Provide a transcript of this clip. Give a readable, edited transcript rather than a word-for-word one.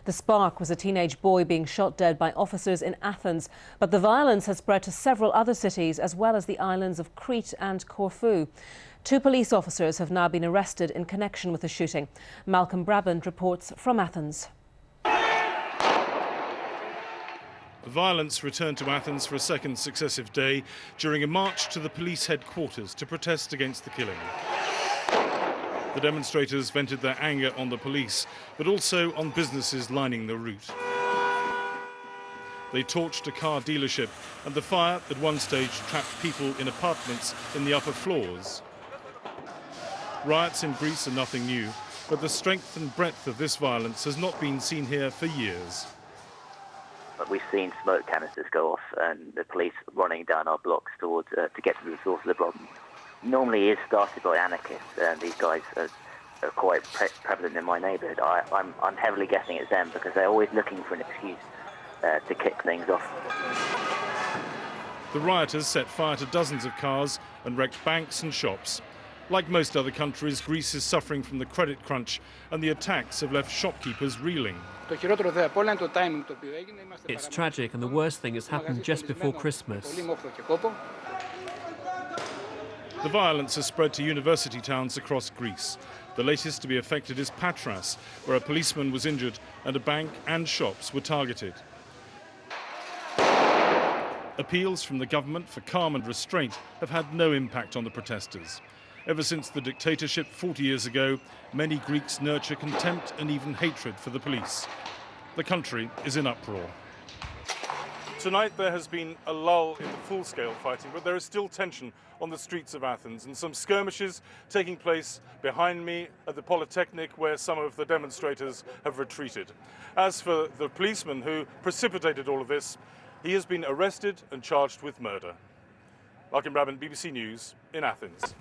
The spark was a teenage boy being shot dead by officers in Athens, but the violence has spread to several other cities as well as the islands of Crete and Corfu. 2 police officers have now been arrested in connection with the shooting. Malcolm Brabant reports from Athens. Violence returned to Athens for a second successive day during a march to the police headquarters to protest against the killing. The demonstrators vented their anger on the police, but also on businesses lining the route. They torched a car dealership, and the fire at one stage trapped people in apartments in the upper floors. Riots in Greece are nothing new, but the strength and breadth of this violence has not been seen here for years. We've seen smoke canisters go off and the police running down our blocks towards to get to the source of the problem. Normally it is started by anarchists, and these guys are quite prevalent in my neighbourhood. I'm heavily guessing it's them because they're always looking for an excuse to kick things off. The rioters set fire to dozens of cars and wrecked banks and shops. Like most other countries, Greece is suffering from the credit crunch, and the attacks have left shopkeepers reeling. It's tragic, and the worst thing has happened just before Christmas. The violence has spread to university towns across Greece. The latest to be affected is Patras, where a policeman was injured and a bank and shops were targeted. Appeals from the government for calm and restraint have had no impact on the protesters. Ever since the dictatorship 40 years ago, many Greeks nurture contempt and even hatred for the police. The country is in uproar. Tonight there has been a lull in the full-scale fighting, but there is still tension on the streets of Athens and some skirmishes taking place behind me at the Polytechnic, where some of the demonstrators have retreated. As for the policeman who precipitated all of this, he has been arrested and charged with murder. Malcolm Brabant, BBC News in Athens.